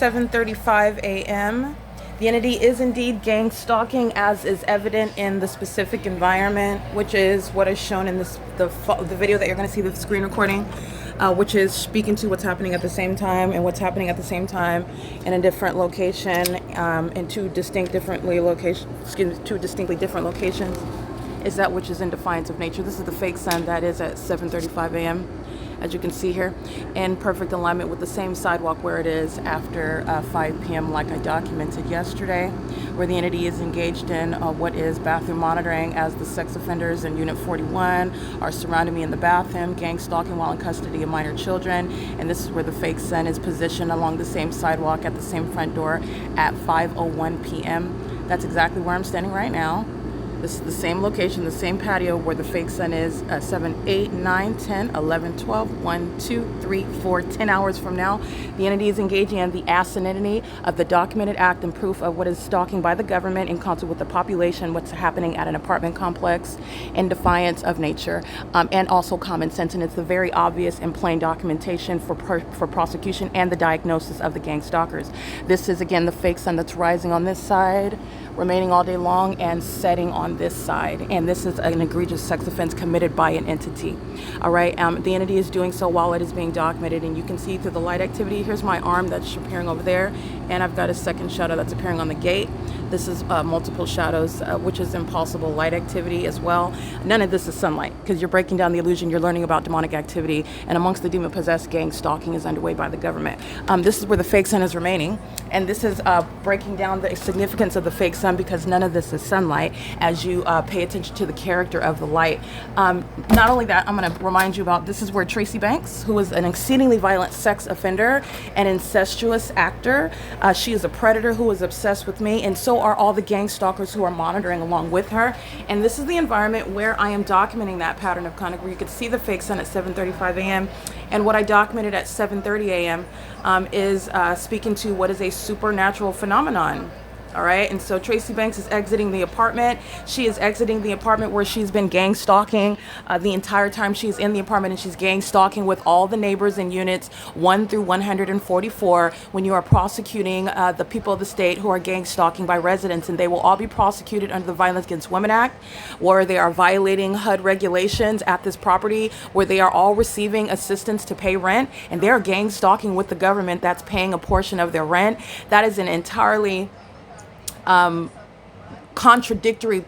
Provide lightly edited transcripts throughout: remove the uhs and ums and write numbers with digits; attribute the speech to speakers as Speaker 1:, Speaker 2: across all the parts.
Speaker 1: 7:35 a.m. The entity is indeed gang stalking, as is evident in the specific environment, which is what is shown in the video that you're going to see, the screen recording, which is speaking to what's happening at the same time and what's happening at the same time in a different location, in two distinctly different locations, is that which is in defiance of nature. This is the fake sun that is at 7:35 a.m. as you can see here, in perfect alignment with the same sidewalk where it is after 5 p.m. like I documented yesterday, where the entity is engaged in what is bathroom monitoring, as the sex offenders in Unit 41 are surrounding me in the bathroom, gang stalking while in custody of minor children. And this is where the fake sun is positioned along the same sidewalk at the same front door at 5:01 p.m. That's exactly where I'm standing right now. This is the same location, the same patio where the fake sun is 7, 8, 9, 10, 11, 12, 1, 2, 3, 4, 10 hours from now. The entity is engaging in the asininity of the documented act and proof of what is stalking by the government in concert with the population, what's happening at an apartment complex in defiance of nature, and also common sense. And it's the very obvious and plain documentation for prosecution and the diagnosis of the gang stalkers. This is, again, the fake sun that's rising on this side, remaining all day long, and setting on this side. And this is an egregious sex offense committed by an entity. All right, the entity is doing so while it is being documented, and you can see through the light activity. Here's my arm that's appearing over there, and I've got a second shadow that's appearing on the gate. This is multiple shadows, which is impossible light activity as well. None of this is sunlight, because you're breaking down the illusion. You're learning about demonic activity, and amongst the demon-possessed, gang stalking is underway by the government. This is where the fake sun is remaining, and this is breaking down the significance of the fake sun, because none of this is sunlight as you pay attention to the character of the light. Not only that, I'm going to remind you about, this is where Tracy Banks, who is an exceedingly violent sex offender, an incestuous actor, she is a predator who is obsessed with me, and so are all the gang stalkers who are monitoring along with her. And this is the environment where I am documenting that pattern of conduct, where you could see the fake sun at 7:35 a.m. And what I documented at 7:30 a.m. Is speaking to what is a supernatural phenomenon. All right, and so Tracy Banks is exiting the apartment. She is exiting the apartment where she's been gang stalking the entire time she's in the apartment, and she's gang stalking with all the neighbors in units 1 through 144 when you are prosecuting the people of the state who are gang stalking by residents, and they will all be prosecuted under the Violence Against Women Act, where they are violating HUD regulations at this property, where they are all receiving assistance to pay rent, and they are gang stalking with the government that's paying a portion of their rent. That is an entirely contradictory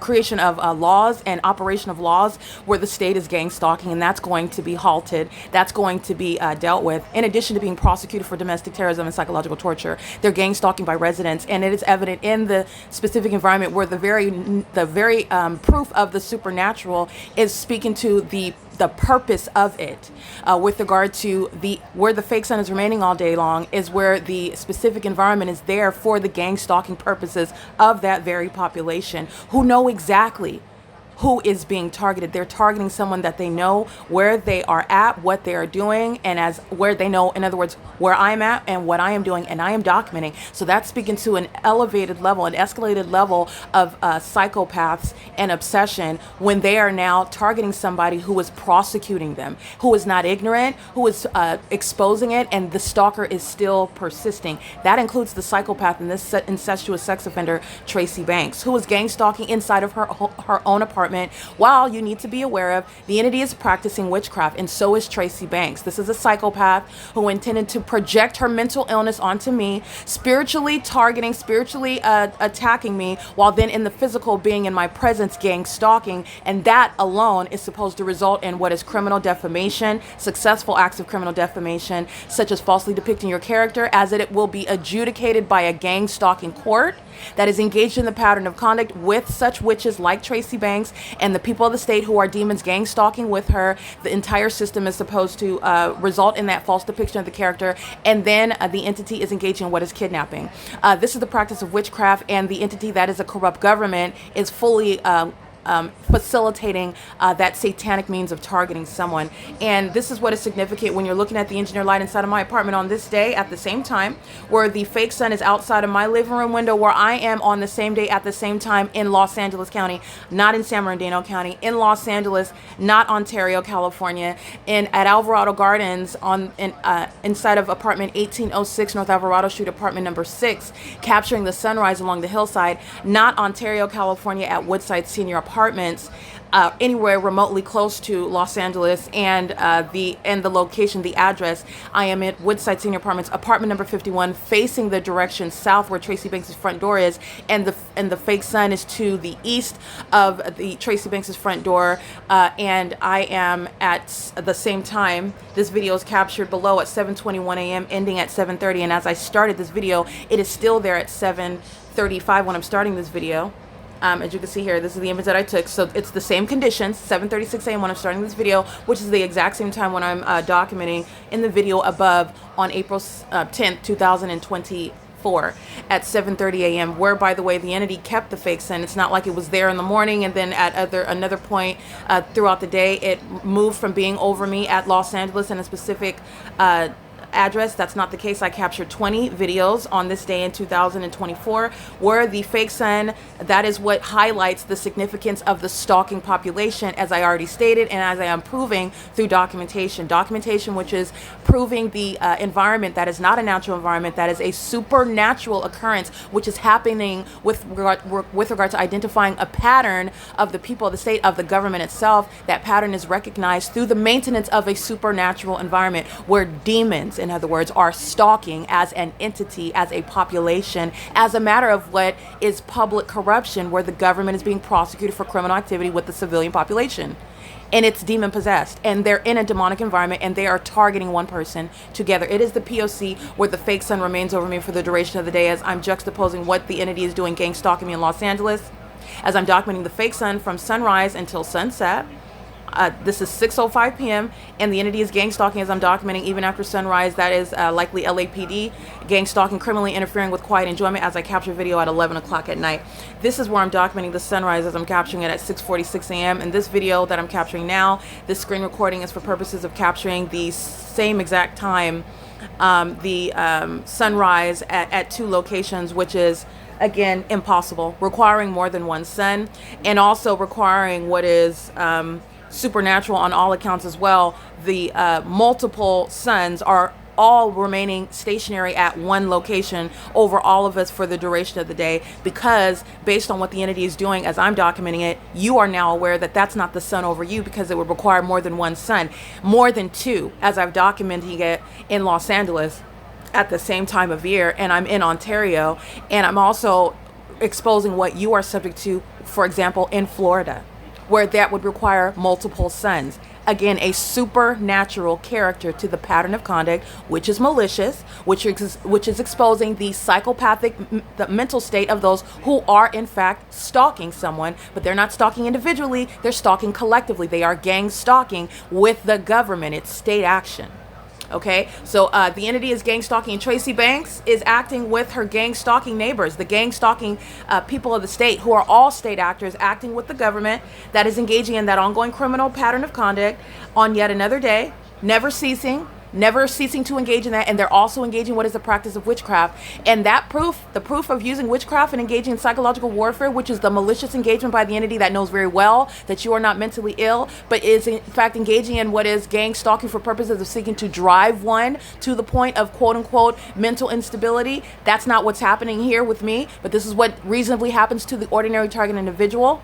Speaker 1: creation of laws and operation of laws, where the state is gang stalking, and that's going to be halted. That's going to be dealt with. In addition to being prosecuted for domestic terrorism and psychological torture, they're gang stalking by residents, and it is evident in the specific environment where the very proof of the supernatural is speaking to the purpose of it, with regard to where the fake sun is remaining all day long, is where the specific environment is there for the gang stalking purposes of that very population, who know exactly who is being targeted. They're targeting someone that they know where they are at, what they are doing, and as where they know, in other words, where I'm at and what I am doing, and I am documenting. So that's speaking to an elevated level, an escalated level of psychopaths and obsession, when they are now targeting somebody who is prosecuting them, who is not ignorant, who is exposing it, and the stalker is still persisting. That includes the psychopath in this incestuous sex offender, Tracy Banks, who is gang stalking inside of her own apartment. While you need to be aware of, the entity is practicing witchcraft, and so is Tracy Banks. This is a psychopath who intended to project her mental illness onto me, spiritually targeting, spiritually attacking me, while then in the physical being in my presence, gang stalking. And that alone is supposed to result in what is criminal defamation, successful acts of criminal defamation, such as falsely depicting your character, as it will be adjudicated by a gang stalking court that is engaged in the pattern of conduct with such witches like Tracy Banks and the people of the state who are demons gang stalking with her. The entire system is supposed to result in that false depiction of the character, and then the entity is engaging in what is kidnapping. This is the practice of witchcraft, and the entity that is a corrupt government is fully facilitating that satanic means of targeting someone. And this is what is significant when you're looking at the engineer light inside of my apartment on this day at the same time, where the fake sun is outside of my living room window, where I am on the same day at the same time in Los Angeles County, not in San Bernardino County, in Los Angeles, not Ontario, California, at Alvarado Gardens inside of apartment 1806 North Alvarado Street, apartment number 6, capturing the sunrise along the hillside, not Ontario, California, at Woodside Senior Apartments, anywhere remotely close to Los Angeles, and the location, the address. I am at Woodside Senior Apartments, apartment number 51, facing the direction south where Tracy Banks' front door is, and the fake sun is to the east of the Tracy Banks' front door, and I am at the same time. This video is captured below at 7:21 a.m., ending at 7:30, and as I started this video, it is still there at 7:35 when I'm starting this video. As you can see here, this is the image that I took. So it's the same conditions, 7:36 a.m. when I'm starting this video, which is the exact same time when I'm documenting in the video above on April 10th, 2024 at 7:30 a.m. where, by the way, the entity kept the fake sun. It's not like it was there in the morning and then at another point throughout the day, it moved from being over me at Los Angeles in a specific address. That's not the case. I captured 20 videos on this day in 2024 where the fake sun, that is what highlights the significance of the stalking population, as I already stated, and as I am proving through documentation, which is proving the environment that is not a natural environment, that is a supernatural occurrence, which is happening with regard to identifying a pattern of the people of the state, of the government itself. That pattern is recognized through the maintenance of a supernatural environment where demons, in other words, are stalking as an entity, as a population, as a matter of what is public corruption, where the government is being prosecuted for criminal activity with the civilian population. And it's demon possessed, and they're in a demonic environment, and they are targeting one person together. It is the P.O.C. where the fake sun remains over me for the duration of the day, as I'm juxtaposing what the entity is doing, gang stalking me in Los Angeles, as I'm documenting the fake sun from sunrise until sunset. This is 6:05 p.m. and the entity is gang stalking as I'm documenting even after sunrise. That is likely LAPD gang stalking, criminally interfering with quiet enjoyment, as I capture video at 11 o'clock at night. This is where I'm documenting the sunrise as I'm capturing it at 6:46 a.m. And this video that I'm capturing now, this screen recording, is for purposes of capturing the same exact time, the sunrise at 2 locations, which is, again, impossible, requiring more than one sun, and also requiring what is supernatural on all accounts as well. The multiple suns are all remaining stationary at one location over all of us for the duration of the day, because based on what the entity is doing as I'm documenting it, you are now aware that that's not the sun over you, because it would require more than one sun, more than 2, as I've documented it in Los Angeles at the same time of year, and I'm in Ontario, and I'm also exposing what you are subject to, for example, in Florida, where that would require multiple suns. Again, a supernatural character to the pattern of conduct, which is malicious, which is exposing the psychopathic, the mental state of those who are in fact stalking someone, but they're not stalking individually, they're stalking collectively. They are gang stalking with the government. It's state action. Okay, so the entity is gang stalking, and Tracy Banks is acting with her gang stalking neighbors, the gang stalking people of the state, who are all state actors acting with the government that is engaging in that ongoing criminal pattern of conduct on yet another day, never ceasing to engage in that. And they're also engaging what is the practice of witchcraft. And that proof, the proof of using witchcraft and engaging in psychological warfare, which is the malicious engagement by the entity that knows very well that you are not mentally ill, but is in fact engaging in what is gang stalking for purposes of seeking to drive one to the point of quote unquote mental instability. That's not what's happening here with me, but this is what reasonably happens to the ordinary target individual.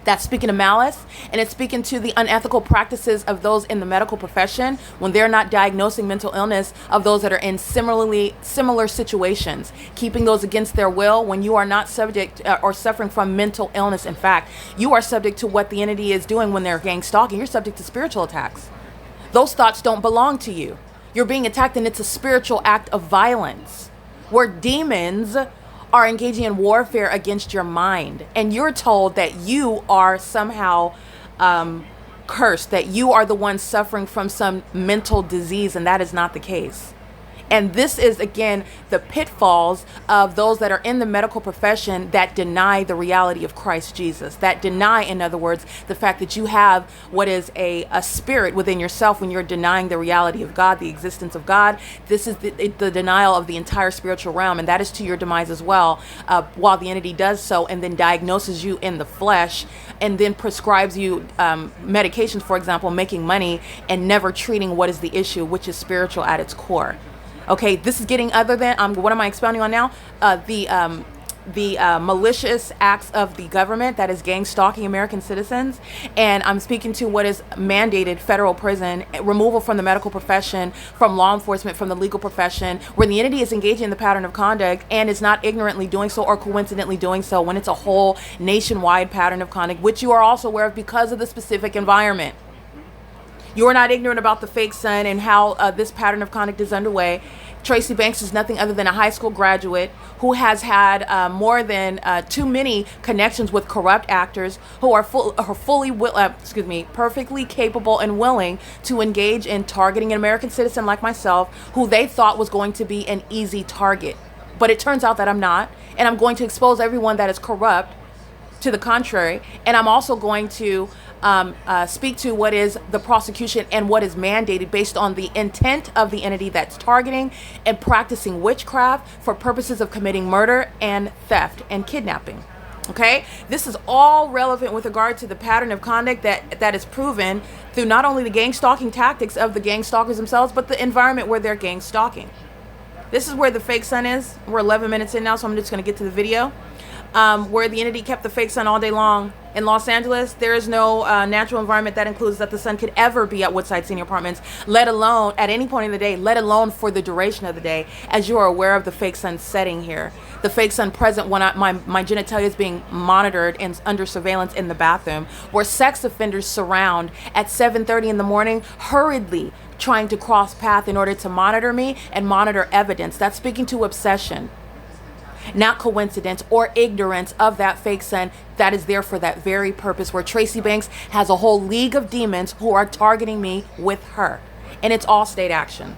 Speaker 1: That's speaking of malice, and it's speaking to the unethical practices of those in the medical profession when they're not diagnosing mental illness of those that are in similar situations, keeping those against their will when you are not subject or suffering from mental illness. In fact, you are subject to what the entity is doing when they're gang stalking. You're subject to spiritual attacks. Those thoughts don't belong to you. You're being attacked, and it's a spiritual act of violence where demons are engaging in warfare against your mind, and you're told that you are somehow cursed, that you are the one suffering from some mental disease, and that is not the case. And this is, again, the pitfalls of those that are in the medical profession that deny the reality of Christ Jesus, that deny, in other words, the fact that you have what is a spirit within yourself when you're denying the reality of God, the existence of God. This is the denial of the entire spiritual realm, and that is to your demise as well, while the entity does so and then diagnoses you in the flesh and then prescribes you medications, for example, making money and never treating what is the issue, which is spiritual at its core. Okay, this is getting other than, what am I expounding on now? The malicious acts of the government that is gang stalking American citizens. And I'm speaking to what is mandated federal prison, removal from the medical profession, from law enforcement, from the legal profession, where the entity is engaging in the pattern of conduct and is not ignorantly doing so or coincidentally doing so when it's a whole nationwide pattern of conduct, which you are also aware of because of the specific environment. You are not ignorant about the fake sun and how this pattern of conduct is underway. Tracy Banks is nothing other than a high school graduate who has had more than too many connections with corrupt actors who are perfectly capable and willing to engage in targeting an American citizen like myself, who they thought was going to be an easy target. But it turns out that I'm not, and I'm going to expose everyone that is corrupt to the contrary, and I'm also going to speak to what is the prosecution and what is mandated based on the intent of the entity that's targeting and practicing witchcraft for purposes of committing murder and theft and kidnapping. Okay, this is all relevant with regard to the pattern of conduct that is proven through not only the gang stalking tactics of the gang stalkers themselves, but the environment where they're gang stalking. This is where the fake sun is. We're 11 minutes in now, so I'm just going to get to the video. Where the entity kept the fake sun all day long. In Los Angeles, there is no natural environment that includes that the sun could ever be at Woodside Senior Apartments, let alone at any point in the day, let alone for the duration of the day, as you are aware of the fake sun setting here. The fake sun present when my genitalia is being monitored and under surveillance in the bathroom, where sex offenders surround at 7:30 in the morning, hurriedly trying to cross path in order to monitor me and monitor evidence. That's speaking to obsession, not coincidence or ignorance of that fake sun that is there for that very purpose, where Tracy Banks has a whole league of demons who are targeting me with her. And it's all state action.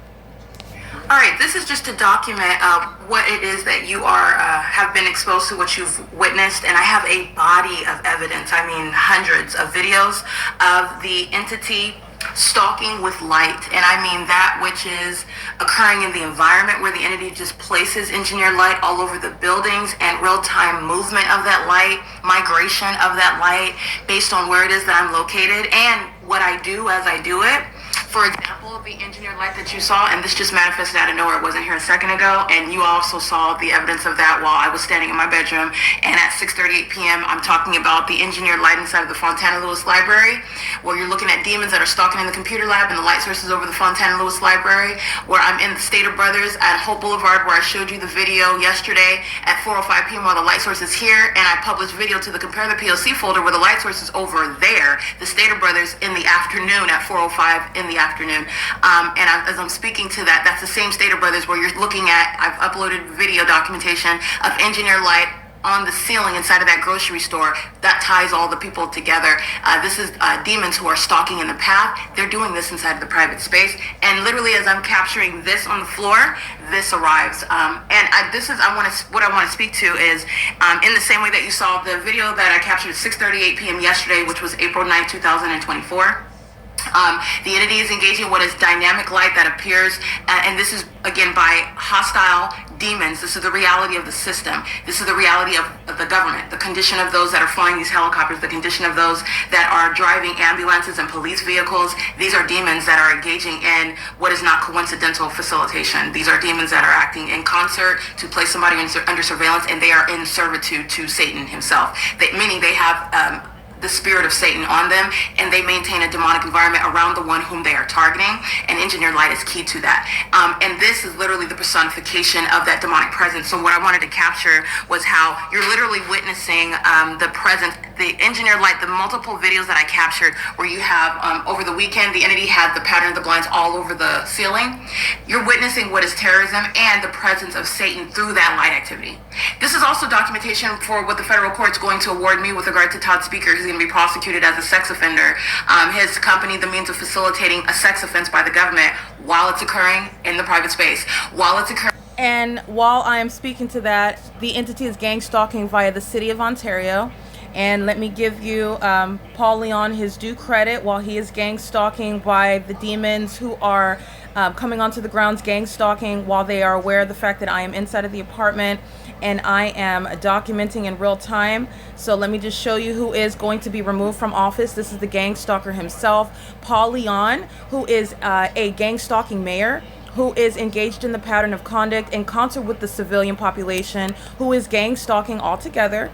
Speaker 2: All right, this is just to document what it is that you are have been exposed to, what you've witnessed, and I have a body of evidence. I mean, hundreds of videos of the entity stalking with light, and I mean that which is occurring in the environment, where the entity just places engineered light all over the buildings, and real-time movement of that light, migration of that light based on where it is that I'm located and what I do as I do it. For example, the engineered light that you saw, and this just manifested out of nowhere, it wasn't here a second ago, and you also saw the evidence of that while I was standing in my bedroom, and at 6:38 p.m. I'm talking about the engineered light inside of the Fontana Lewis Library, where you're looking at demons that are stalking in the computer lab and the light sources over the Fontana Lewis Library, where I'm in the Stater Brothers at Hope Boulevard, where I showed you the video yesterday at 4:05 p.m. while the light source is here, and I published video to the Compare the P.O.C. folder where the light source is over there, the Stater Brothers, in the afternoon at 4:05 in the afternoon. As I'm speaking to that, that's the same Stater Brothers where you're looking at, I've uploaded video documentation of engineered light on the ceiling inside of that grocery store that ties all the people together. This is demons who are stalking in the path. They're doing this inside of the private space, and literally as I'm capturing this on the floor, this arrives. What I want to speak to is in the same way that you saw the video that I captured at 6:38 p.m. yesterday, which was April 9, 2024. The entity is engaging what is dynamic light that appears, and this is again by hostile demons. This is the reality of the system. This is the reality of the government, the condition of those that are flying these helicopters, the condition of those that are driving ambulances and police vehicles. These are demons that are engaging in what is not coincidental facilitation. These are demons that are acting in concert to place somebody under surveillance, and they are in servitude to Satan himself. Meaning they have the spirit of Satan on them, and they maintain a demonic environment around the one whom they are targeting, and engineered light is key to that. And this is literally the personification of that demonic presence. So what I wanted to capture was how you're literally witnessing the presence the engineered light, the multiple videos that I captured where you have over the weekend, the entity had the pattern of the blinds all over the ceiling. You're witnessing what is terrorism and the presence of Satan through that light activity. This is also documentation for what the federal court's going to award me with regard to Todd Speaker. He's going to be prosecuted as a sex offender. His company, the means of facilitating a sex offense by the government while it's occurring in the private space, while it's occurring.
Speaker 1: And while I am speaking to that, the entity is gang stalking via the city of Ontario. And let me give you Paul Leon his due credit. While he is gang stalking by the demons who are coming onto the grounds, gang stalking while they are aware of the fact that I am inside of the apartment and I am documenting in real time. So let me just show you who is going to be removed from office. This is the gang stalker himself, Paul Leon, who is a gang stalking mayor, who is engaged in the pattern of conduct in concert with the civilian population, who is gang stalking altogether.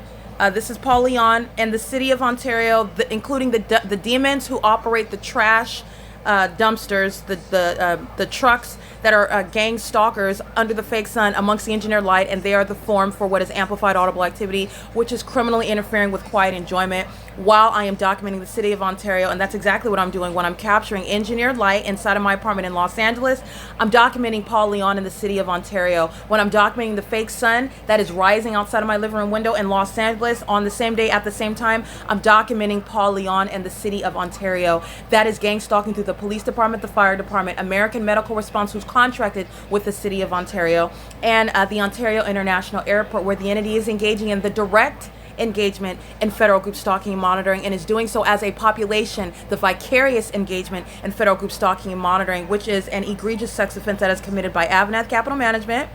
Speaker 1: This is Paul Leon and the city of Ontario, including the demons who operate the trash dumpsters, the trucks that are gang stalkers under the fake sun amongst the engineered light, and they are the form for what is amplified audible activity, which is criminally interfering with quiet enjoyment while I am documenting the city of Ontario. And that's exactly what I'm doing when I'm capturing engineered light inside of my apartment in Los Angeles. I'm documenting Paul Leon in the city of Ontario. When I'm documenting the fake sun that is rising outside of my living room window in Los Angeles on the same day at the same time, I'm documenting Paul Leon and the city of Ontario. That is gang stalking through the police department, the fire department, American Medical Response, who's contracted with the city of Ontario, and the Ontario International Airport, where the entity is engaging in the direct engagement in federal group stalking and monitoring, and is doing so as a population, the vicarious engagement in federal group stalking and monitoring, which is an egregious sex offense that is committed by AVANATH Capital Management.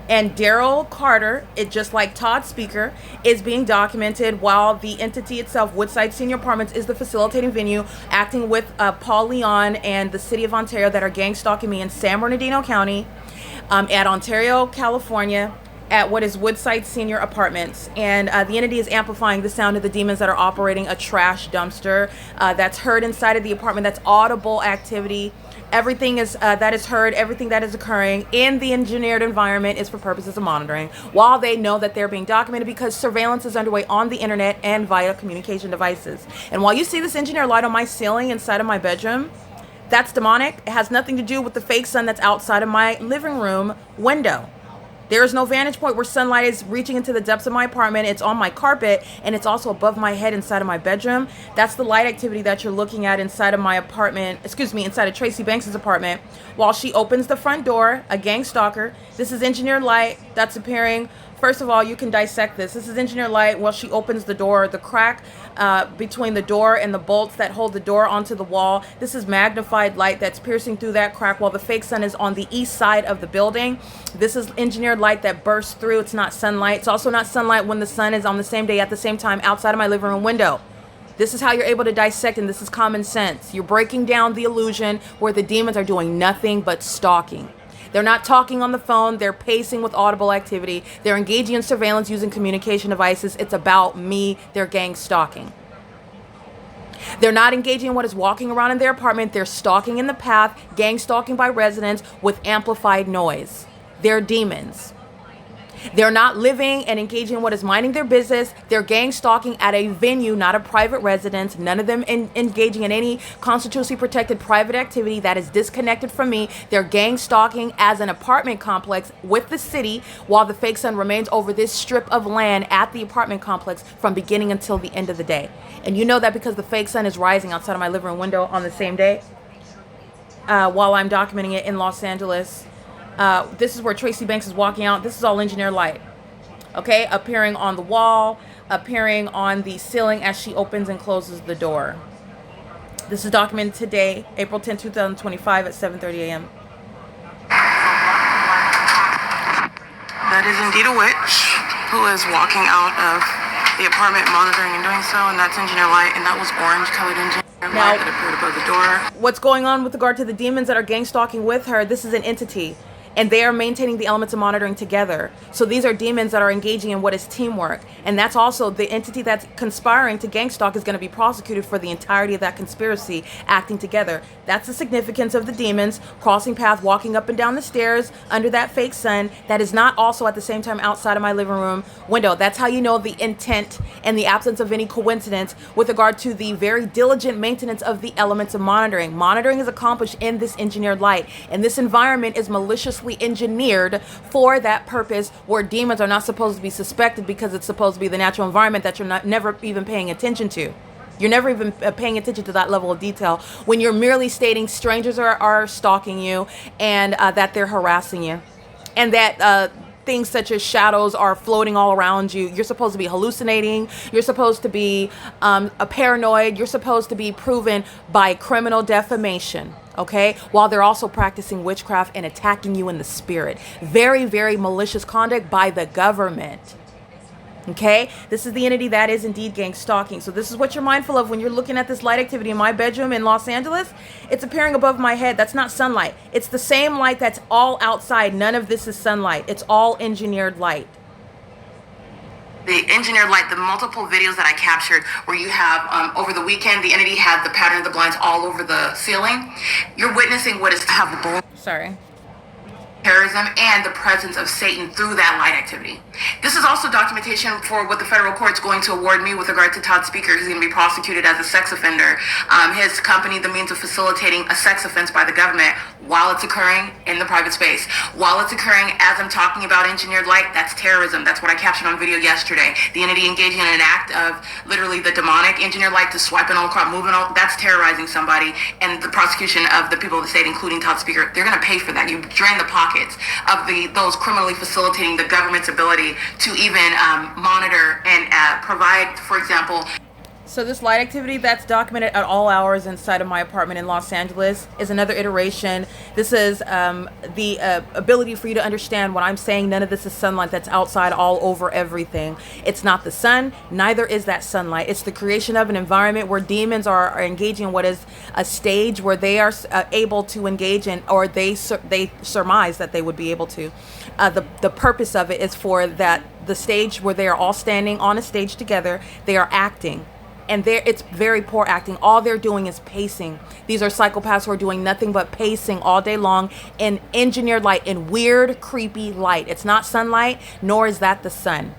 Speaker 1: And Daryl Carter, just like Todd Speaker, is being documented while the entity itself, Woodside Senior Apartments, is the facilitating venue, acting with Paul Leon and the city of Ontario that are gang stalking me in San Bernardino County, at Ontario, California, at what is Woodside Senior Apartments. And the entity is amplifying the sound of the demons that are operating a trash dumpster that's heard inside of the apartment. That's audible activity. Everything is that is heard, everything that is occurring in the engineered environment is for purposes of monitoring, while they know that they're being documented because surveillance is underway on the internet and via communication devices. And while you see this engineered light on my ceiling inside of my bedroom, that's demonic. It has nothing to do with the fake sun that's outside of my living room window. There is no vantage point where sunlight is reaching into the depths of my apartment. It's on my carpet, and it's also above my head inside of my bedroom. That's the light activity that you're looking at inside of my apartment, inside of Tracy Banks's apartment, while she opens the front door, a gang stalker. This is engineered light that's appearing. First of all, you can dissect this. This is engineered light while she opens the door, the crack between the door and the bolts that hold the door onto the wall. This is magnified light that's piercing through that crack while the fake sun is on the east side of the building. This is engineered light that bursts through. It's not sunlight. It's also not sunlight when the sun is on the same day at the same time outside of my living room window. This is how you're able to dissect, and this is common sense. You're breaking down the illusion where the demons are doing nothing but stalking. They're not talking on the phone. They're pacing with audible activity. They're engaging in surveillance using communication devices. It's about me. They're gang stalking. They're not engaging in what is walking around in their apartment. They're stalking in the path, gang stalking by residents with amplified noise. They're demons. They're not living and engaging in what is minding their business. They're gang stalking at a venue, not a private residence. None of them engaging in any constitutionally protected private activity that is disconnected from me. They're gang stalking as an apartment complex with the city while the fake sun remains over this strip of land at the apartment complex from beginning until the end of the day. And you know that because the fake sun is rising outside of my living room window on the same day while I'm documenting it in Los Angeles. This is where Tracy Banks is walking out. This is all engineered light, okay? Appearing on the wall, appearing on the ceiling as she opens and closes the door. This is documented today, April 10, 2025 at 7:30 a.m.
Speaker 2: That is indeed a witch who is walking out of the apartment monitoring and doing so, and that's engineered light, and that was orange-colored engineered light that appeared above the door.
Speaker 1: What's going on with regard to the demons that are gang stalking with her? This is an entity. and they are maintaining the elements of monitoring together. So these are demons that are engaging in what is teamwork. And that's also the entity that's conspiring to gang stalk is going to be prosecuted for the entirety of that conspiracy, acting together. That's the significance of the demons crossing path, walking up and down the stairs under that fake sun that is not also at the same time outside of my living room window. That's how you know the intent and the absence of any coincidence with regard to the very diligent maintenance of the elements of monitoring. Monitoring is accomplished in this engineered light, and this environment is maliciously engineered for that purpose, where demons are not supposed to be suspected because it's supposed to be the natural environment that you're never even paying attention to. You're never even paying attention to that level of detail when you're merely stating strangers are stalking you, and that they're harassing you, and that things such as shadows are floating all around you. You're supposed to be hallucinating. You're supposed to be a paranoid. You're supposed to be proven by criminal defamation, okay? While they're also practicing witchcraft and attacking you in the spirit. Very, very malicious conduct by the government. Okay, this is the entity that is indeed gang stalking. So this is what you're mindful of when you're looking at this light activity in my bedroom in Los Angeles. It's appearing above my head. That's not sunlight. It's the same light that's all outside. None of this is sunlight. It's all engineered light.
Speaker 2: The engineered light, the multiple videos that I captured where you have, over the weekend, the entity had the pattern of the blinds all over the ceiling. You're witnessing what is palpable.
Speaker 1: Sorry.
Speaker 2: Terrorism and the presence of Satan through that light activity. This is also documentation for what the federal court's going to award me with regard to Todd Speaker. He's going to be prosecuted as a sex offender. His company, the means of facilitating a sex offense by the government while it's occurring in the private space. While it's occurring as I'm talking about engineered light, that's terrorism. That's what I captured on video yesterday. The entity engaging in an act of literally the demonic engineered light to swiping all across, moving all, that's terrorizing somebody. And the prosecution of the people of the state, including Todd Speaker, they're going to pay for that. You drain the pocket of those criminally facilitating the government's ability to even monitor and provide, for example.
Speaker 1: So this light activity that's documented at all hours inside of my apartment in Los Angeles is another iteration. This is the ability for you to understand what I'm saying. None of this is sunlight that's outside all over everything. It's not the sun, neither is that sunlight. It's the creation of an environment where demons are engaging in what is a stage where they are able to engage in, or they surmise that they would be able to. The purpose of it is for that the stage where they are all standing on a stage together, they are acting. And it's very poor acting. All they're doing is pacing. These are psychopaths who are doing nothing but pacing all day long in engineered light, in weird, creepy light. It's not sunlight, nor is that the sun.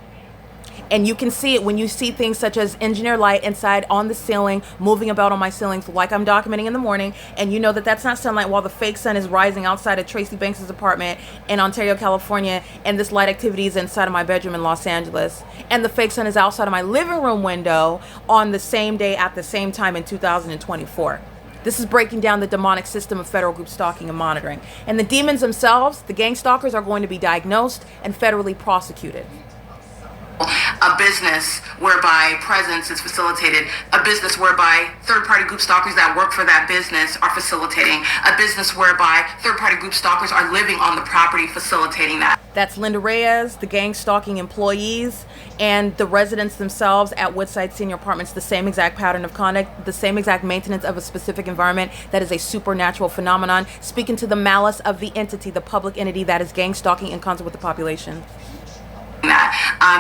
Speaker 1: And you can see it when you see things such as engineered light inside on the ceiling, moving about on my ceilings like I'm documenting in the morning, and you know that that's not sunlight while the fake sun is rising outside of Tracy Banks' apartment in Ontario, California, and this light activity is inside of my bedroom in Los Angeles. And the fake sun is outside of my living room window on the same day at the same time in 2024. This is breaking down the demonic system of federal group stalking and monitoring. And the demons themselves, the gang stalkers, are going to be diagnosed and federally prosecuted.
Speaker 2: A business whereby presence is facilitated, a business whereby third-party group stalkers that work for that business are facilitating, a business whereby third-party group stalkers are living on the property facilitating that.
Speaker 1: That's Linda Reyes, the gang stalking employees, and the residents themselves at Woodside Senior Apartments. The same exact pattern of conduct, the same exact maintenance of a specific environment that is a supernatural phenomenon, speaking to the malice of the entity, the public entity that is gang stalking in concert with the population.
Speaker 2: That.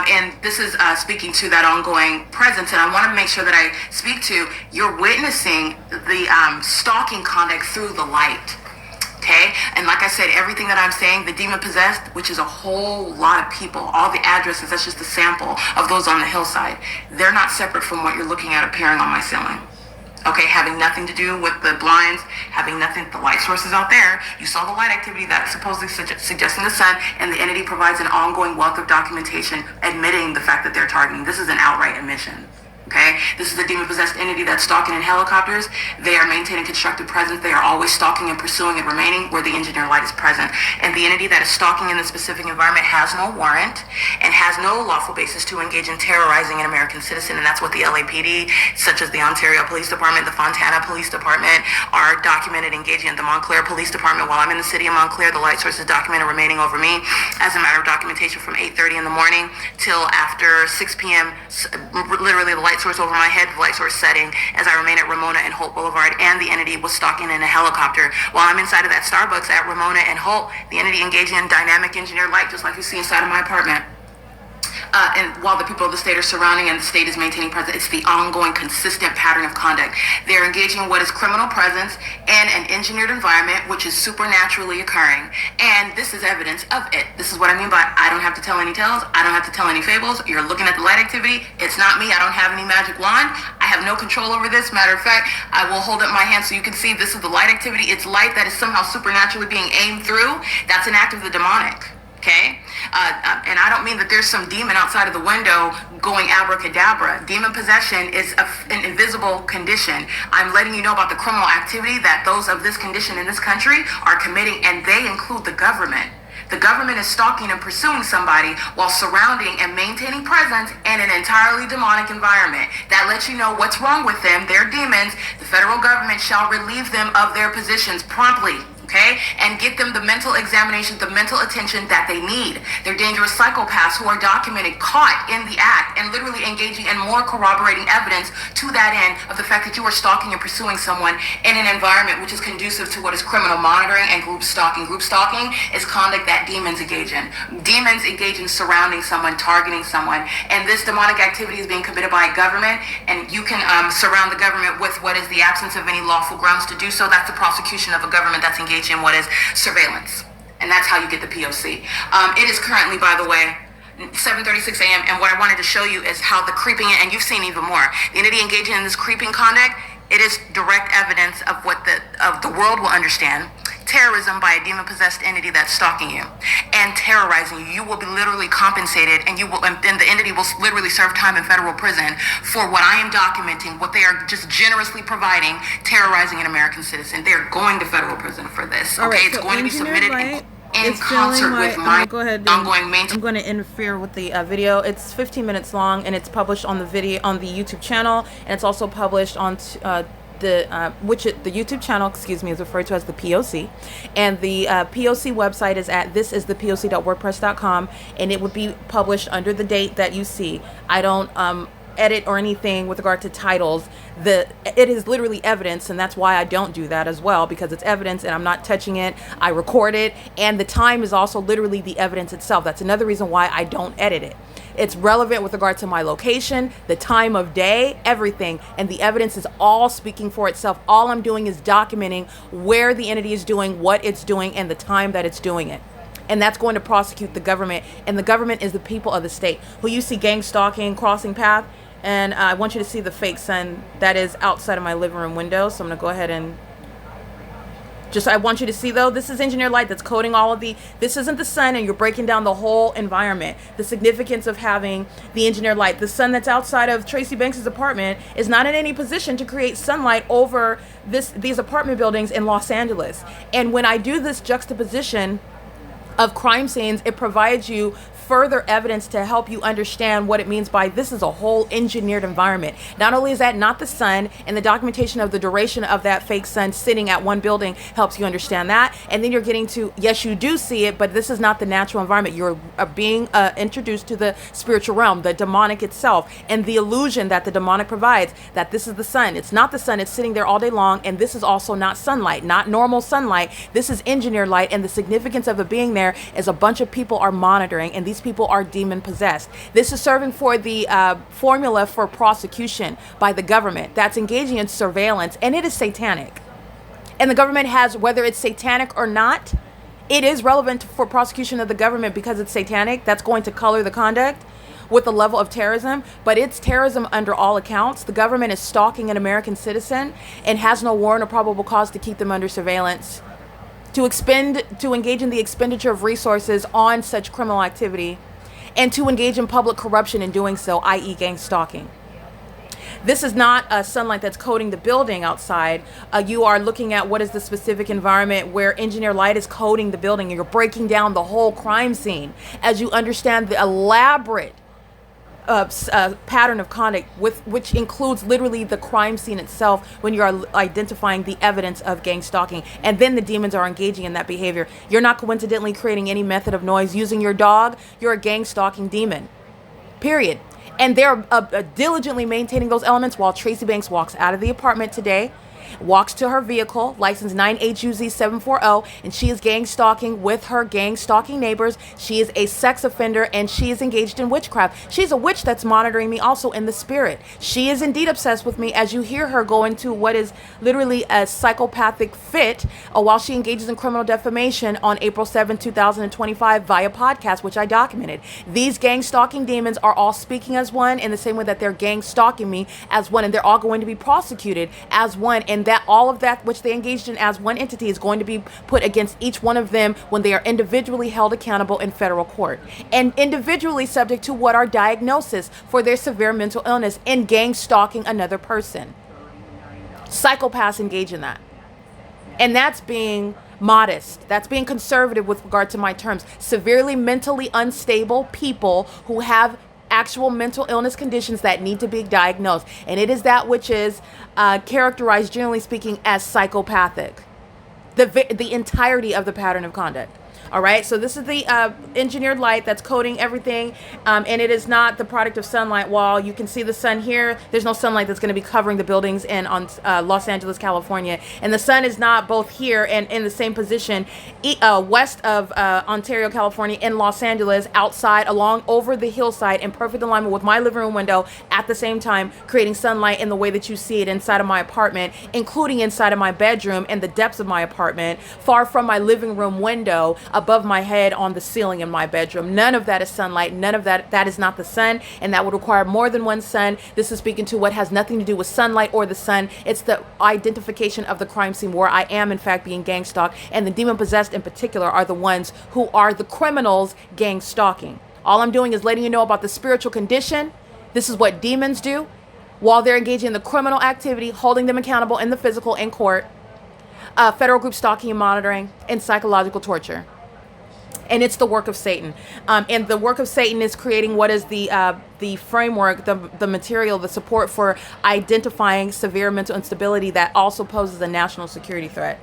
Speaker 2: And this is speaking to that ongoing presence, and I want to make sure that I speak to, you're witnessing the stalking conduct through the light, okay? And like I said, everything that I'm saying, the demon possessed, which is a whole lot of people, all the addresses, that's just a sample of those on the hillside. They're not separate from what you're looking at appearing on my ceiling. Okay, having nothing to do with the blinds, having nothing, the light sources out there. You saw the light activity that's supposedly suggesting the sun, and the entity provides an ongoing wealth of documentation admitting the fact that they're targeting. This is an outright admission. Okay, this is the demon-possessed entity that's stalking in helicopters. They are maintaining constructive presence. They are always stalking and pursuing and remaining where the engineer light is present. And the entity that is stalking in the specific environment has no warrant and has no lawful basis to engage in terrorizing an American citizen. And that's what the LAPD, such as the Ontario Police Department, the Fontana Police Department, are documented engaging in. The Montclair Police Department, while I'm in the city of Montclair, the light source is documented remaining over me as a matter of documentation from 8:30 in the morning till after 6 p.m. Literally, the light light source over my head, the light source setting, as I remain at Ramona and Holt Boulevard, and the entity was stalking in a helicopter. While I'm inside of that Starbucks at Ramona and Holt, the entity engaging in dynamic engineered light, just like you see inside of my apartment. And while the people of the state are surrounding and the state is maintaining presence, it's the ongoing, consistent pattern of conduct. They're engaging in what is criminal presence in an engineered environment, which is supernaturally occurring. And this is evidence of it. This is what I mean by I don't have to tell any tales. I don't have to tell any fables. You're looking at the light activity. It's not me. I don't have any magic wand. I have no control over this. Matter of fact, I will hold up my hand so you can see this is the light activity. It's light that is somehow supernaturally being aimed through. That's an act of the demonic. Okay? And I don't mean that there's some demon outside of the window going abracadabra. Demon possession is an invisible condition. I'm letting you know about the criminal activity that those of this condition in this country are committing, and they include the government. The government is stalking and pursuing somebody while surrounding and maintaining presence in an entirely demonic environment. That lets you know what's wrong with them. They're demons. The federal government shall relieve them of their positions promptly. Okay, and get them the mental examination, the mental attention that they need. They're dangerous psychopaths who are documented, caught in the act, and literally engaging in more corroborating evidence to that end of the fact that you are stalking and pursuing someone in an environment which is conducive to what is criminal monitoring and group stalking. Group stalking is conduct that demons engage in. Demons engage in surrounding someone, targeting someone, and this demonic activity is being committed by a government, and you can surround the government with what is the absence of any lawful grounds to do so. That's the prosecution of a government that's engaged in what is surveillance, and that's how you get the P.O.C. It is currently, by the way, 7:36 a.m. and what I wanted to show you is how the creeping, and you've seen even more, the entity engaging in this creeping conduct. It is direct evidence of what the world will understand. Terrorism by a demon-possessed entity that's stalking you and terrorizing you. You will be literally compensated, and the entity will literally serve time in federal prison for what I am documenting, what they are just generously providing, terrorizing an American citizen. They are going to federal prison for this.
Speaker 1: All
Speaker 2: okay,
Speaker 1: right,
Speaker 2: it's
Speaker 1: so
Speaker 2: going to be submitted in
Speaker 1: it's
Speaker 2: concert with my ongoing maintenance.
Speaker 1: I'm going to interfere with the video. It's 15 minutes long, and it's published on the YouTube channel, and it's also published on the YouTube channel, is referred to as the P.O.C. And the P.O.C. website is at thisisthepoc.wordpress.com, and it would be published under the date that you see. I don't edit or anything with regard to titles. It is literally evidence, and that's why I don't do that as well, because it's evidence and I'm not touching it. I record it, and the time is also literally the evidence itself. That's another reason why I don't edit it. It's relevant with regard to my location, the time of day, everything, and the evidence is all speaking for itself. All I'm doing is documenting where the entity is doing what it's doing and the time that it's doing it. And that's going to prosecute the government, and the government is the people of the state. Who you see gang stalking, crossing path, and I want you to see the fake sun that is outside of my living room window. So I'm going to go ahead and I want you to see, though, this is engineered light that's coding all of this isn't the sun, and you're breaking down the whole environment. The significance of having the engineered light. The sun that's outside of Tracy Banks' apartment is not in any position to create sunlight over these apartment buildings in Los Angeles. And when I do this juxtaposition of crime scenes, it provides you further evidence to help you understand what it means by this is a whole engineered environment. Not only is that not the sun, and the documentation of the duration of that fake sun sitting at one building helps you understand that, and then you're getting to, yes, you do see it, but this is not the natural environment. You're being introduced to the spiritual realm, the demonic itself, and the illusion that the demonic provides, that this is the sun. It's not the sun. It's sitting there all day long, and this is also not sunlight, not normal sunlight. This is engineered light, and the significance of it being there is a bunch of people are monitoring, and these people are demon possessed. This is serving for the formula for prosecution by the government that's engaging in surveillance, and it is satanic. And the government has, whether it's satanic or not, it is relevant for prosecution of the government because it's satanic. That's going to color the conduct with the level of terrorism, but it's terrorism under all accounts. The government is stalking an American citizen and has no warrant or probable cause to keep them under surveillance, to engage in the expenditure of resources on such criminal activity, and to engage in public corruption in doing so, i.e. gang stalking. This is not a sunlight that's coating the building outside. You are looking at what is the specific environment where engineered light is coating the building, and you're breaking down the whole crime scene as you understand the elaborate pattern of conduct, which includes literally the crime scene itself when you are identifying the evidence of gang stalking, and then the demons are engaging in that behavior. You're not coincidentally creating any method of noise using your dog. You're a gang stalking demon, period. And they're diligently maintaining those elements while Tracy Banks walks out of the apartment today, walks to her vehicle, license 9HUZ740, and she is gang stalking with her gang stalking neighbors. She is a sex offender, and she is engaged in witchcraft. She's a witch that's monitoring me also in the spirit. She is indeed obsessed with me, as you hear her go into what is literally a psychopathic fit while she engages in criminal defamation on April 7, 2025 via podcast, which I documented. These gang stalking demons are all speaking as one in the same way that they're gang stalking me as one, and they're all going to be prosecuted as one, and that all of that which they engaged in as one entity is going to be put against each one of them when they are individually held accountable in federal court, and individually subject to what are diagnosis for their severe mental illness in gang stalking another person. Psychopaths engage in that, and that's being modest. That's being conservative with regard to my terms. Severely mentally unstable people who have actual mental illness conditions that need to be diagnosed, and it is that which is characterized, generally speaking, as psychopathic. The entirety of the pattern of conduct. All right, so this is the engineered light that's coating everything, and it is not the product of sunlight. While you can see the sun here, there's no sunlight that's going to be covering the buildings on Los Angeles, California, and the sun is not both here and in the same position west of Ontario, California, in Los Angeles, outside along over the hillside in perfect alignment with my living room window at the same time, creating sunlight in the way that you see it inside of my apartment, including inside of my bedroom and the depths of my apartment, far from my living room window, above my head on the ceiling in my bedroom. None of that is sunlight. None of that is not the sun, and that would require more than one sun. This is speaking to what has nothing to do with sunlight or the sun. It's the identification of the crime scene where I am in fact being gang stalked, and the demon possessed in particular are the ones who are the criminals gang stalking. All I'm doing is letting you know about the spiritual condition. This is what demons do while they're engaging in the criminal activity, holding them accountable in the physical in court, federal group stalking and monitoring, and psychological torture. And it's the work of Satan. And the work of Satan is creating what is the framework, the material, the support for identifying severe mental instability that also poses a national security threat.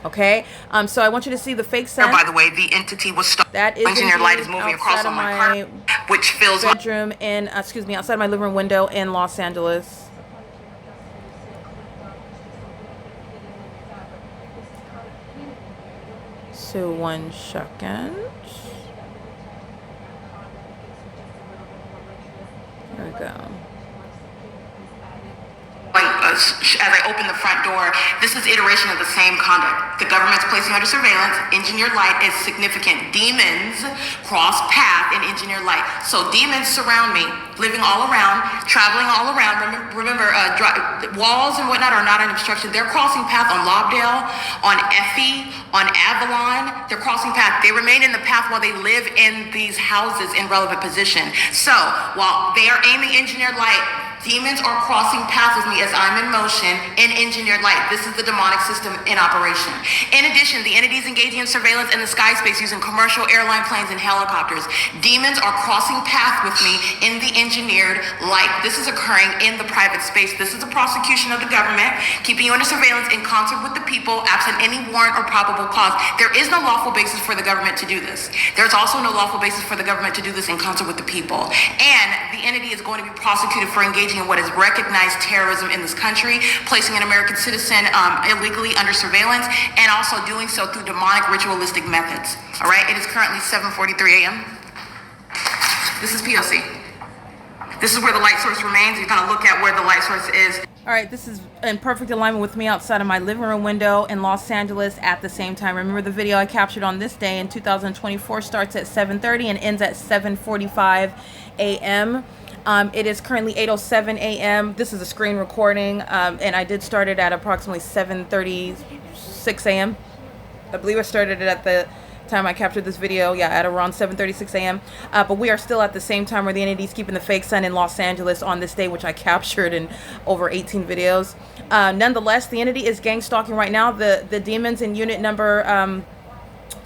Speaker 1: Okay, so I want you to see the fake sun.
Speaker 2: By the way, the entity was
Speaker 1: that is
Speaker 2: engineered light is moving across on my car, which fills my
Speaker 1: bedroom in, outside my living room window in Los Angeles. So 1 second. There we go.
Speaker 2: As I open the front door, this is iteration of the same conduct. The government's placing under surveillance. Engineered light is significant. Demons cross path in engineered light. So demons surround me, living all around, traveling all around. Remember, walls and whatnot are not an obstruction. They're crossing path on Lobdell, on Effie, on Avalon. They're crossing path. They remain in the path while they live in these houses in relevant position. So while they are aiming engineered light, demons are crossing paths with me as I'm in motion in engineered light. This is the demonic system in operation. In addition, the entities engaging in surveillance in the sky space using commercial airline planes and helicopters. Demons are crossing paths with me in the engineered light. This is occurring in the private space. This is a prosecution of the government, keeping you under surveillance in concert with the people, absent any warrant or probable cause. There is no lawful basis for the government to do this. There's also no lawful basis for the government to do this in concert with the people. And the entity is going to be prosecuted for engaging in what is recognized terrorism in this country, placing an American citizen illegally under surveillance, and also doing so through demonic ritualistic methods. All right, it is currently 7:43 a.m. This is P.O.C. This is where the light source remains. You kind of look at where the light source is.
Speaker 1: All right, this is in perfect alignment with me outside of my living room window in Los Angeles at the same time. Remember, the video I captured on this day in 2024 starts at 7:30 and ends at 7:45 a.m. It is currently 8:07 a.m. This is a screen recording, and I did start it at approximately 7:36 a.m. I believe I started it at the time I captured this video, at around 7:36 a.m. But we are still at the same time where the entity's keeping the fake sun in Los Angeles on this day, which I captured in over 18 videos. Nonetheless, the entity is gang stalking right now. The demons in unit number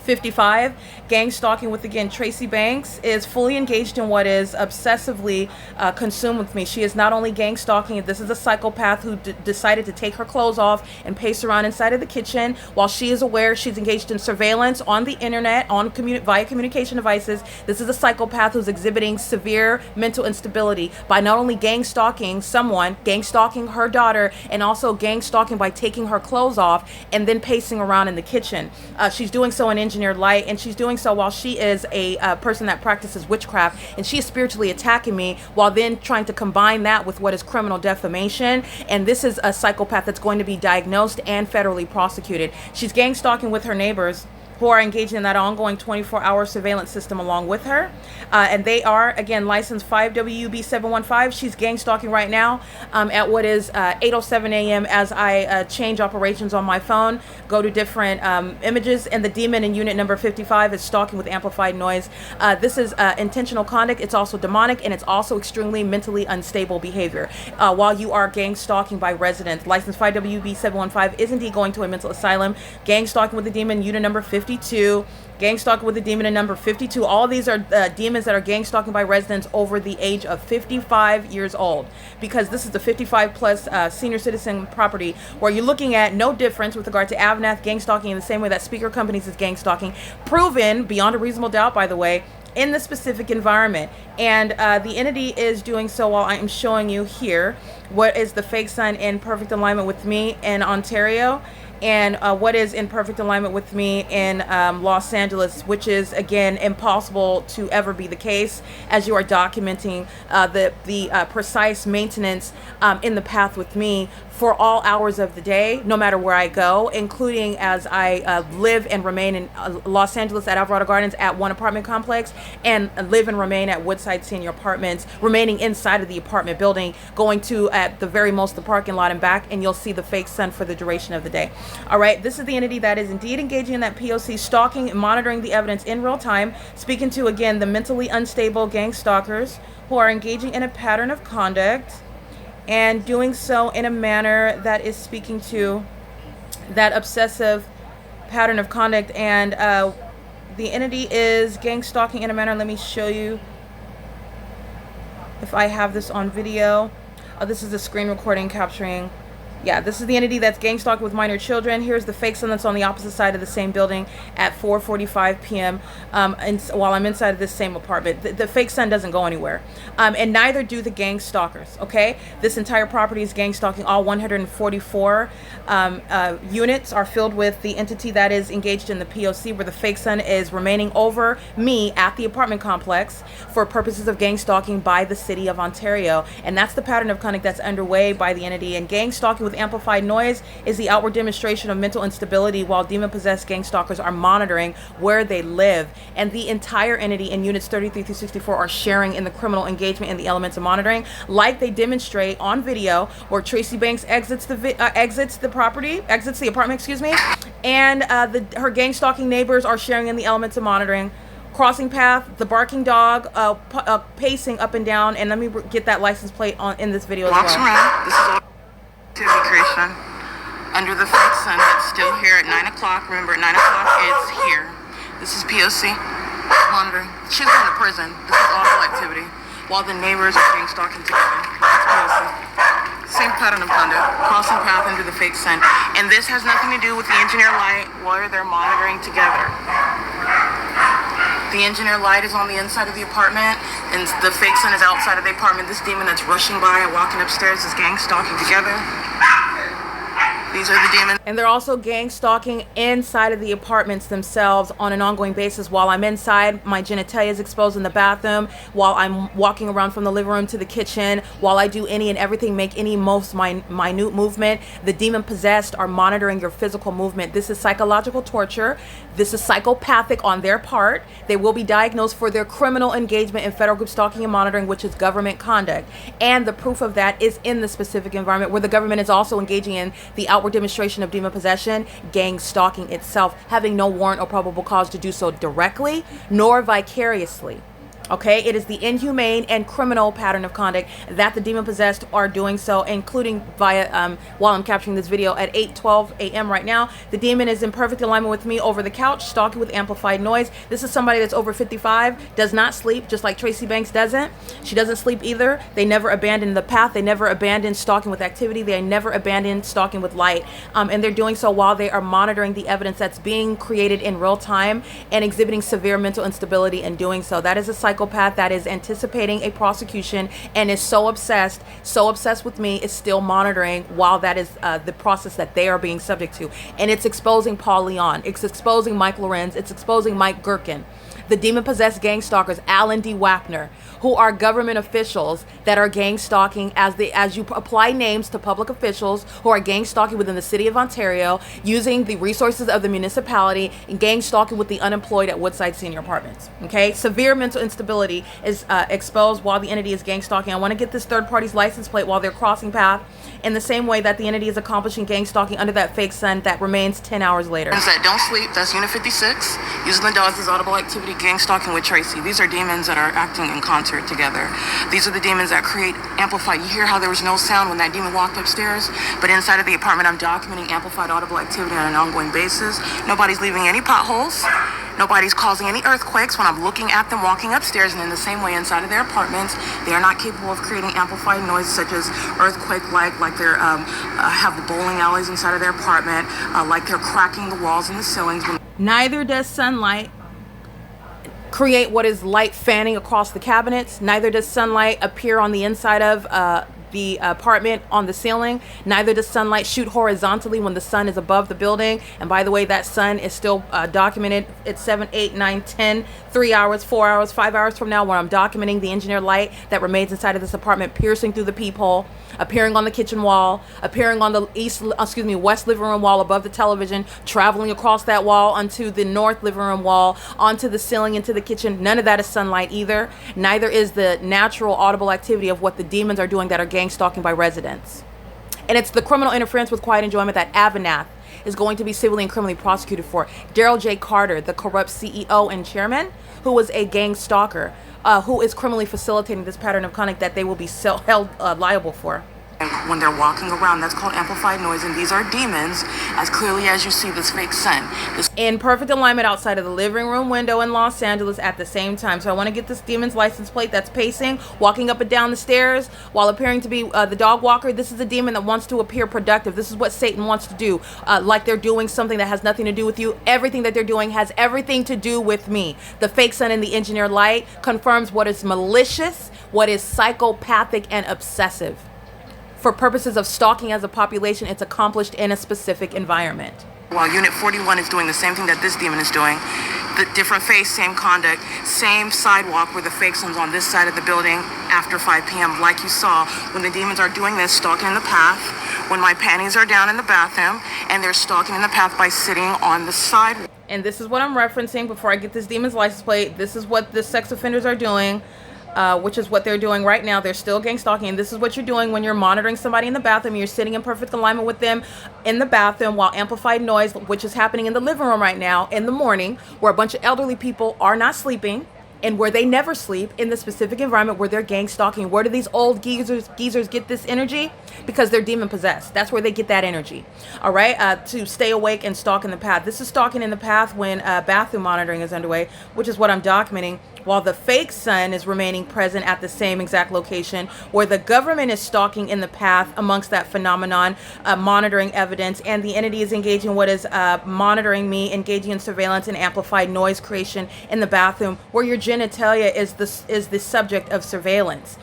Speaker 1: 55. Gang stalking with, again, Tracy Banks is fully engaged in what is obsessively consumed with me. She is not only gang stalking, this is a psychopath who decided to take her clothes off and pace around inside of the kitchen while she is aware she's engaged in surveillance on the internet, on via communication devices. This is a psychopath who's exhibiting severe mental instability by not only gang stalking someone, gang stalking her daughter, and also gang stalking by taking her clothes off and then pacing around in the kitchen. She's doing so in engineered light, and she's doing so while she is a person that practices witchcraft, and she is spiritually attacking me while then trying to combine that with what is criminal defamation. And this is a psychopath that's going to be diagnosed and federally prosecuted. She's gang stalking with her neighbors who are engaged in that ongoing 24-hour surveillance system along with her. And they are, again, licensed 5WB715. She's gang stalking right now at what is 8:07 a.m. as I change operations on my phone, go to different images, and the demon in unit number 55 is stalking with amplified noise. This is intentional conduct. It's also demonic, and it's also extremely mentally unstable behavior. While you are gang stalking by residents, license 5WB715 is indeed going to a mental asylum. Gang stalking with the demon, unit number 52. Gang stalking with the demon in number 52. All of these are demons that are gang stalking by residents over the age of 55 years old, because this is the 55 plus senior citizen property where you're looking at no difference with regard to AVANATH gang stalking in the same way that speaker companies is gang stalking, proven beyond a reasonable doubt, by the way, in the specific environment. And the entity is doing so while I am showing you here what is the fake sun in perfect alignment with me in Ontario, and what is in perfect alignment with me in Los Angeles, which is, again, impossible to ever be the case, as you are documenting the precise maintenance in the path with me for all hours of the day, no matter where I go, including as I live and remain in Los Angeles at Alvarado Gardens at one apartment complex, and live and remain at Woodside Senior Apartments, remaining inside of the apartment building, going to, at the very most, the parking lot and back, and you'll see the fake sun for the duration of the day. All right, this is the entity that is indeed engaging in that P.O.C. stalking and monitoring the evidence in real time, speaking to, again, the mentally unstable gang stalkers who are engaging in a pattern of conduct and doing so in a manner that is speaking to that obsessive pattern of conduct. And the entity is gang stalking in a manner, let me show you if I have this on video. This is a screen recording capturing. Yeah, this is the entity that's gang stalking with minor children. Here's the fake sun that's on the opposite side of the same building at 4:45 p.m. And while I'm inside of this same apartment. The fake sun doesn't go anywhere. And neither do the gang stalkers, okay? This entire property is gang stalking. All 144 units are filled with the entity that is engaged in the P.O.C., where the fake sun is remaining over me at the apartment complex for purposes of gang stalking by the city of Ontario. And that's the pattern of conduct that's underway by the entity. And gang stalking with amplified noise is the outward demonstration of mental instability, while demon-possessed gang stalkers are monitoring where they live. And the entire entity in units 33 through 64 are sharing in the criminal engagement in the elements of monitoring, like they demonstrate on video, where Tracy Banks exits the apartment, excuse me, and her gang stalking neighbors are sharing in the elements of monitoring. Crossing path, the barking dog, pacing up and down, and let me get that license plate on in this video as well.
Speaker 2: Walks around. This is all activity creation under the fake sun. It's still here at 9 o'clock. Remember, at 9 o'clock, it's here. This is P.O.C. monitoring. She's going to prison. This is awful activity. While the neighbors are being stalking together. That's P.O.C. Same pattern of conduct. Crossing path under the fake sun. And this has nothing to do with the engineer light where they're monitoring together. The engineer light is on the inside of the apartment, and the fake sun is outside of the apartment. This demon that's rushing by and walking upstairs is gang stalking together. These are the demons.
Speaker 1: And they're also gang stalking inside of the apartments themselves on an ongoing basis. While I'm inside, my genitalia is exposed in the bathroom. While I'm walking around from the living room to the kitchen, while I do any and everything, make any most minute movement, the demon possessed are monitoring your physical movement. This is psychological torture. This is psychopathic on their part. They will be diagnosed for their criminal engagement in federal group stalking and monitoring, which is government conduct. And the proof of that is in the specific environment where the government is also engaging in the outward demonstration of demon possession, gang stalking itself, having no warrant or probable cause to do so directly nor vicariously. Okay, it is the inhumane and criminal pattern of conduct that the demon-possessed are doing so, including via, while I'm capturing this video at 8:12 a.m. right now. The demon is in perfect alignment with me over the couch, stalking with amplified noise. This is somebody that's over 55, does not sleep, just like Tracy Banks doesn't. She doesn't sleep either. They never abandon the path. They never abandon stalking with activity. They never abandon stalking with light. And they're doing so while they are monitoring the evidence that's being created in real time and exhibiting severe mental instability in doing so. That is a psychopath that is anticipating a prosecution and is so obsessed with me, is still monitoring while that is the process that they are being subject to. And it's exposing Paul Leon, it's exposing Mike Lorenz, it's exposing Mike Gherkin, the demon-possessed gang stalkers, Alan D. Wapner, who are government officials that are gang stalking as you apply names to public officials who are gang stalking within the city of Ontario, using the resources of the municipality, and gang stalking with the unemployed at Woodside Senior Apartments. Okay, severe mental instability is exposed while the entity is gang stalking. I want to get this third party's license plate while they're crossing path, in the same way that the entity is accomplishing gang stalking under that fake sun that remains 10 hours later.
Speaker 2: That don't sleep, that's Unit 56. Using the dogs as audible activity, gang stalking with Tracy. These are demons that are acting in concert together. These are the demons that create, amplify. You hear how there was no sound when that demon walked upstairs, but inside of the apartment I'm documenting amplified audible activity on an ongoing basis. Nobody's leaving any potholes. Nobody's causing any earthquakes when I'm looking at them walking upstairs, and in the same way inside of their apartments, they are not capable of creating amplified noise such as earthquake-like, like they're have the bowling alleys inside of their apartment, like they're cracking the walls and the ceilings.
Speaker 1: Neither does sunlight create what is light fanning across the cabinets. Neither does sunlight appear on the inside of the apartment on the ceiling. Neither does sunlight shoot horizontally when the sun is above the building. And by the way, that sun is still documented. It's 7, 8, 9, 10, 3 hours, 4 hours, 5 hours from now, where I'm documenting the engineered light that remains inside of this apartment, piercing through the peephole, appearing on the kitchen wall, appearing on the west living room wall above the television, traveling across that wall onto the north living room wall, onto the ceiling, into the kitchen. None of that is sunlight either. Neither is the natural audible activity of what the demons are doing that are gang stalking by residents. And it's the criminal interference with quiet enjoyment that AVANATH is going to be civilly and criminally prosecuted for. Daryl J. Carter, the corrupt CEO and chairman, who was a gang stalker, who is criminally facilitating this pattern of conduct that they will be held liable for.
Speaker 2: When they're walking around, that's called amplified noise, and these are demons, as clearly as you see this fake sun.
Speaker 1: In perfect alignment outside of the living room window in Los Angeles at the same time. So I want to get this demon's license plate that's pacing, walking up and down the stairs while appearing to be the dog walker. This is a demon that wants to appear productive. This is what Satan wants to do, like they're doing something that has nothing to do with you. Everything that they're doing has everything to do with me. The fake sun and the engineered light confirms what is malicious, what is psychopathic and obsessive. For purposes of stalking as a population, it's accomplished in a specific environment.
Speaker 2: While Unit 41 is doing the same thing that this demon is doing, the different face, same conduct, same sidewalk where the fake sun's on this side of the building after 5 p.m. like you saw when the demons are doing this, stalking in the path, when my panties are down in the bathroom, and they're stalking in the path by sitting on the sidewalk.
Speaker 1: And this is what I'm referencing before I get this demon's license plate. This is what the sex offenders are doing. Which is what they're doing right now. They're still gang stalking. And this is what you're doing when you're monitoring somebody in the bathroom. You're sitting in perfect alignment with them in the bathroom while amplified noise, which is happening in the living room right now in the morning, where a bunch of elderly people are not sleeping and where they never sleep, in the specific environment where they're gang stalking. Where do these old geezers get this energy? Because they're demon possessed. That's where they get that energy. All right, to stay awake and stalk in the path. This is stalking in the path when bathroom monitoring is underway, which is what I'm documenting, while the fake sun is remaining present at the same exact location, where the government is stalking in the path amongst that phenomenon, monitoring evidence, and the entity is engaging what is monitoring me, engaging in surveillance and amplified noise creation in the bathroom, where your genitalia is the subject of surveillance.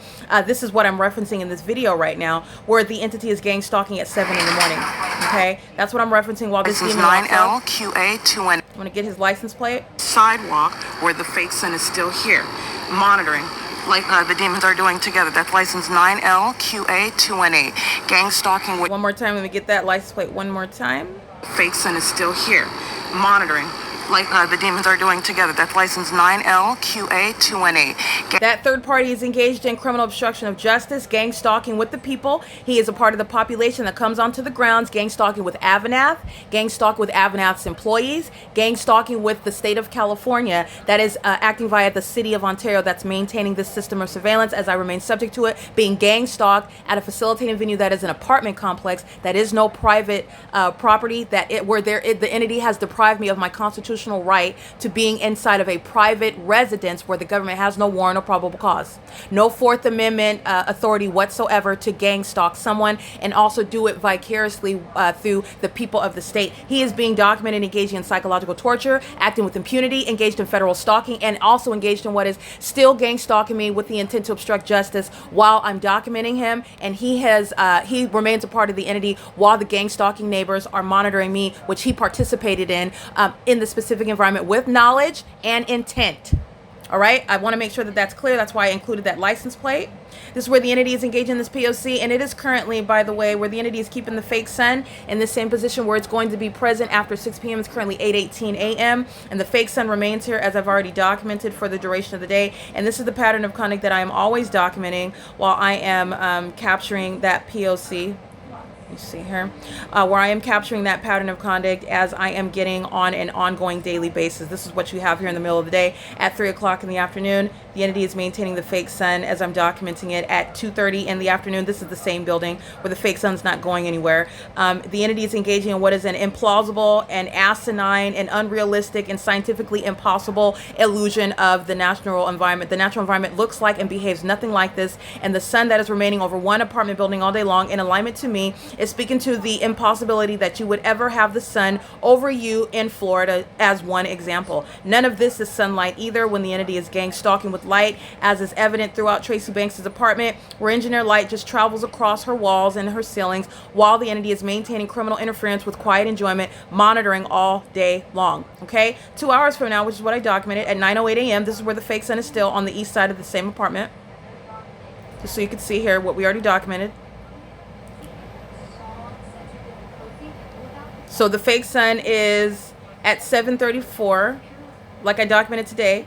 Speaker 1: This is what I'm referencing in this video right now, where the entity is gang stalking at 7 in the morning. Okay, that's what I'm referencing while this demon walks up.
Speaker 2: 9LQA2N.
Speaker 1: I'm gonna get his license plate.
Speaker 2: Sidewalk where the fake sun is still here, monitoring like the demons are doing together. That's license 9LQA2N8. Gang stalking with.
Speaker 1: One more time. Let me get that license plate one more time.
Speaker 2: Fake sun is still here, monitoring like the demons are doing together. That's license 9LQA218.
Speaker 1: That third party is engaged in criminal obstruction of justice, gang stalking with the people. He is a part of the population that comes onto the grounds, gang stalking with AVANATH, gang stalking with AVANATH's employees, gang stalking with the state of California that is acting via the city of Ontario that's maintaining this system of surveillance as I remain subject to it, being gang stalked at a facilitating venue that is an apartment complex that is no private property, the entity has deprived me of my constitutional right to being inside of a private residence where the government has no warrant or probable cause. No Fourth Amendment authority whatsoever to gang stalk someone and also do it vicariously through the people of the state. He is being documented engaging in psychological torture, acting with impunity, engaged in federal stalking, and also engaged in what is still gang stalking me with the intent to obstruct justice while I'm documenting him, and he remains a part of the entity while the gang stalking neighbors are monitoring me, which he participated in the specific environment with knowledge and intent. All right, I want to make sure that that's clear. That's why I included that license plate. This is where the entity is engaged in this P.O.C. and it is currently, by the way, where the entity is keeping the fake sun in the same position where it's going to be present after 6 p.m. It's currently 8:18 a.m. and the fake sun remains here as I've already documented for the duration of the day. And this is the pattern of conduct that I am always documenting while I am capturing that P.O.C. You see here, where I am capturing that pattern of conduct as I am getting on an ongoing daily basis. This is what you have here in the middle of the day at 3 o'clock in the afternoon. The entity is maintaining the fake sun as I'm documenting it at 2:30 in the afternoon. This is the same building where the fake sun's not going anywhere. The entity is engaging in what is an implausible and asinine and unrealistic and scientifically impossible illusion of the natural environment. The natural environment looks like and behaves nothing like this, and the sun that is remaining over one apartment building all day long in alignment to me is speaking to the impossibility that you would ever have the sun over you in Florida as one example. None of this is sunlight either when the entity is gang stalking with light, as is evident throughout Tracy Banks' apartment, where engineer light just travels across her walls and her ceilings while the entity is maintaining criminal interference with quiet enjoyment, monitoring all day long. Okay, 2 hours from now, which is what I documented, at 9:08 a.m., this is where the fake sun is still on the east side of the same apartment. Just so you can see here what we already documented. So the fake sun is at 7:34, like I documented today,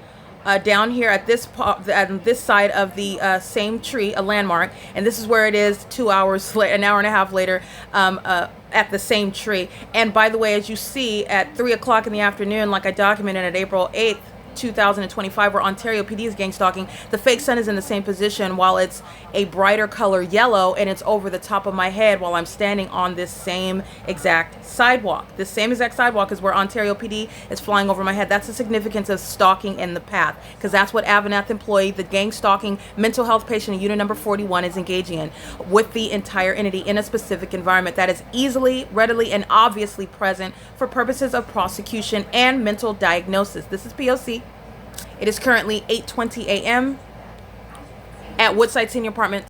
Speaker 1: down here at this side of the same tree, a landmark, and this is where it is 2 hours later, an hour and a half later, at the same tree. And by the way, as you see, at 3 o'clock in the afternoon, like I documented at April 8th, 2025, where Ontario PD is gang stalking, the fake sun is in the same position while it's a brighter color yellow and it's over the top of my head while I'm standing on this same exact sidewalk. This same exact sidewalk is where Ontario PD is flying over my head. That's the significance of stalking in the path, because that's what AVANATH employee, the gang stalking mental health patient in unit number 41 is engaging in with the entire entity in a specific environment that is easily, readily, and obviously present for purposes of prosecution and mental diagnosis. This is P.O.C. It is currently 8:20 a.m. at Woodside Senior Apartment